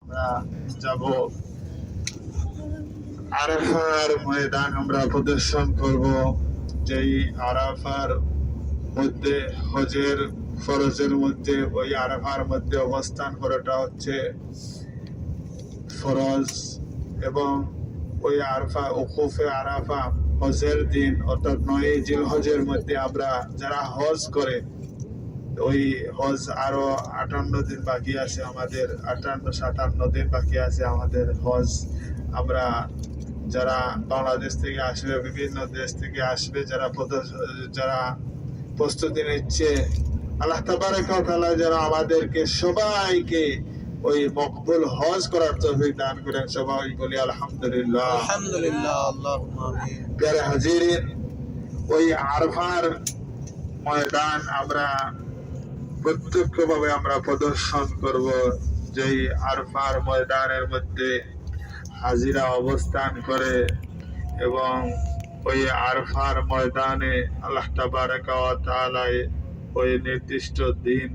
আমরা যাব আরাফার ময়দান আমরা প্রদর্শন করব। যেই আরাফার মধ্যে হজের ফরজের মধ্যে ওই আরাফার মধ্যে অবস্থান করাটা হচ্ছে ফরজ, এবং ওই আরাফা উকুফে আরাফা হজের দিন অর্থাৎ 9 জিলহজের মধ্যে আমরা যারা হজ করে, ওই হজ আরো 58 দিন বাকি আছে আমাদের, 58-57 দিন বাকি আছে আমাদের হজ। আমরা যারা বাংলাদেশ থেকে আসবে, বিভিন্ন দেশ থেকে আসবে, যারা প্রস্তুতি নিচ্ছে, আল্লাহ তাবারাক ওয়া তাআলা যারা আমাদেরকে সবাইকে ওই মকবুল হজ করার তৌফিক দান করেন। সবাই বলি আলহামদুলিল্লাহ। আলহামদুলিল্লাহ, আল্লাহুম্মা আমিন। প্রিয় হাজিরিন, ওই আরাফার ময়দান আমরা প্রত্যক্ষভাবে আমরা প্রদর্শন করব। যেই আরাফার ময়দানের মধ্যে হাজিরা অবস্থান করে, এবং ওই আরাফার ময়দানে আল্লাহ তাবারাক ওয়া তাআলা ওই নির্দিষ্ট দিন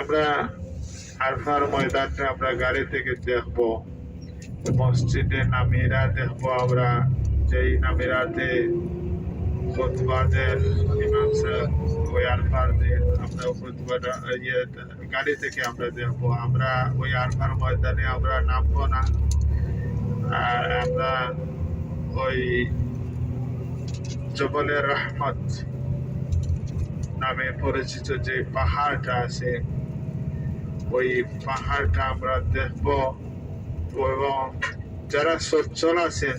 আমরা আরাফার ময়দানটা আমরা গাড়ি থেকে দেখব। মসজিদে নামিরা দেখবো আমরা, যেই নামিরাতে খুতবা দেন ইমাম সাহেব, ওই আরাফার দিন আমরা খুতবাটা গাড়ি থেকে আমরা দেখবো। আমরা ওই আরাফার ময়দানে আমরা নামবো না, আর আমরা ওই জবলে রহমত নামে পরিচিত যে পাহাড়টা আছে, ওই পাহাড়টা আমরা দেখবো। এবং যারা সচ্ছল আছেন,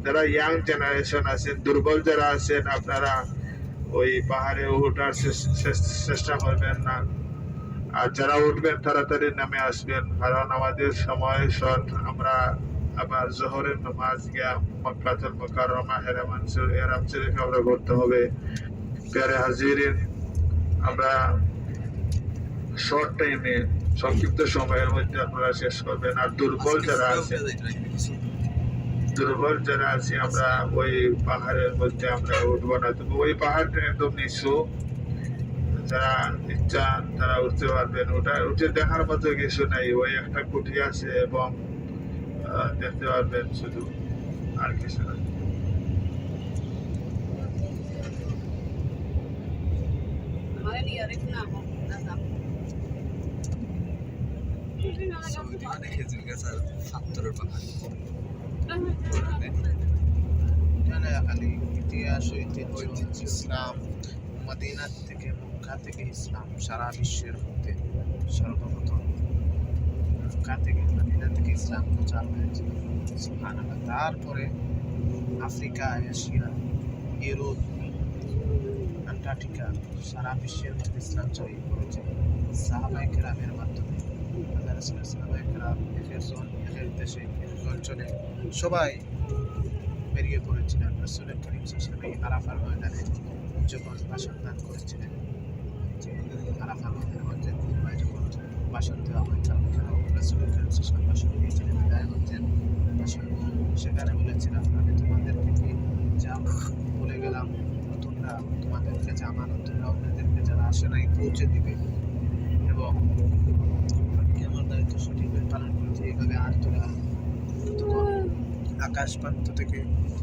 যারা ইয়াং জেনারেশন আছেন, দুর্বল যারা আছেন, আপনারা ওই পাহাড়ে ওঠার চেষ্টা করবেন না। আর যারা উঠবেন তাড়াতাড়ি নামে আসবেন, কারণ আমাদের সময় শর্ট। আমরা আবার জোহরের নামাজ গিয়া মক্কাতুল মুকাররমা হেরাম শরীফ আমরা করতে হবে। প্রিয় হাজিরিন, আমরা শর্ট টাইমে সংক্ষিপ্ত সময়ের মধ্যে আপনারা শেষ করবেন। আর দুর্বল যারা আছে আমরা ওই পাহাড়ের মধ্যে আমরা উঠবো না। তবে ওই পাহাড়টা একদম নিচু, যারা ইচ্ছা তারা উঠতে পারবেন। উঠে দেখার মতো কিছু নাই, ওই একটা কুঠি আছে এবং দেখতে পারবেন শুধু, আর কিছু না। ইতিহাস, ঐতিহ্য, ইসলাম, মদিনা থেকে, মক্কা থেকে ইসলাম সারা বিশ্বের মধ্যে সর্বপ্রথম মক্কা থেকে, মদিনা থেকে ইসলাম প্রচার হয়েছিল। সুবহানাল্লাহ। তারপরে আফ্রিকা, এশিয়া, ইউরোপ, আন্টার্কটিকা, সারা বিশ্বের মধ্যে ইসলাম ছড়িয়ে পড়েছে সাহাবায়ে কেরামের মাধ্যমে। আল্লাহ রাসূলের সাহাবায়ে কেরাম একজন এক দেশে, এক অঞ্চলে সবাই বেরিয়ে পড়েছিলেন। রাসূল করিম সাল্লাল্লাহু আলাইহি ওয়াসাল্লাম আরাফার ময়দানে যখন ভাষণ দান করেছিলেন, আরাফার ময়দানে যখন ভাষণ দেওয়া হয়েছিল, রাসূল করিম সাল্লাল্লাহু আলাইহি ওয়াসাল্লাম ভাষণ দিয়েছিলেন, বিদায় হচ্ছেন ভাষণ। সেখানে বলেছিলাম, আমি তোমাদেরকে যা বলে গেলাম, তোমরা তোমাদেরকে যা মানো, তোমরা অন্যদেরকে যারা আসে নাই পৌঁছে দিবে, এবং আমি আমার দায়িত্ব সঠিকভাবে পালন করেছি। এইভাবে আর তোরা তখন আকাশ প্রান্ত থেকে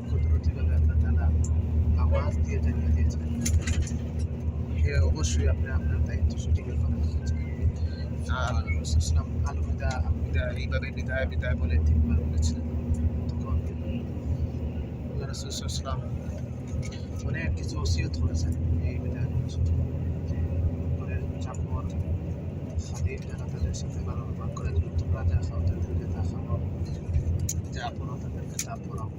কুদরতিভাবে আল্লাহ তাআলা আওয়াজ দিয়ে জানিয়ে দিয়েছেন, হে অবশ্যই আপনি আপনার দায়িত্ব সঠিকভাবে পালন করেছেন। আর ইসলাম আলবিদা এইভাবে বিদায় বলে 3 বার বলেছিলেন। তখন আল্লাহ রাসূল সাল্লাল্লাহু আলাইহি ওয়াসাল্লাম অনেক কিছু ওসিয়ত করেছেন এই বিদায় বলেছেন, যে ঘরের চাকর খাদিম যারা তাদের সাথে ভালো ব্যবহার করে, তোমরা যা খাও তাদেরকে তা খাওয়াও, যা পড়ো তাদেরকে তা পড়াও,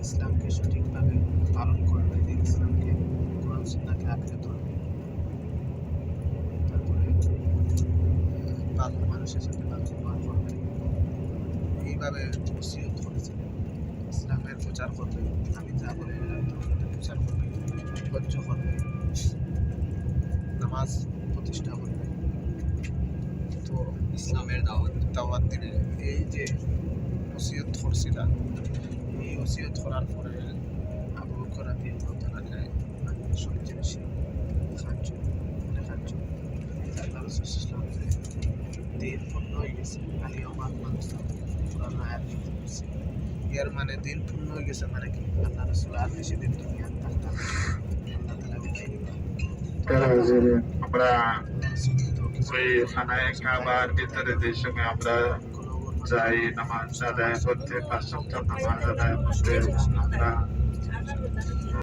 ইসলামকে সঠিকভাবে পালন করবে, ইসলামকে কোরআন সুন্নাহকে আঁকড়ে ধরবে, তারপরে ভালো মানুষের সাথে ভালো ব্যবহার করবে। এইভাবে ওসিয়ত করেছেন। ইসলামের প্রচার করবে, আমি যা বলে প্রচার করবে, হজ্জ করবে, নামাজ প্রতিষ্ঠা করবে, তো ইসলামের দাওয়াত দিলে। এই যে ওসিয়ত করছিলেন, এই ওসিয়ত করার পরে আবু বকর রাদিয়াল্লাহু তাআলা রাসূল দিন পূর্ণ হয়ে গেছে আলী আমার মানুষ কোরআন আয়াত নাযিল করছে এর মানে দিন পূর্ণ হয়ে গেছে মানে কি আল্লাহ রাসূল আর বেশি দিন দুনিয়া থাকতে হবে আল্লাহ তাআলা বিদায় নিবেন আমরা ওই খানায় খাবার ভিতরে যে সময় আমরা যাই নামাজ আদায় করতে 5 ওয়াক্ত নামাজ আদায় করতে আমরা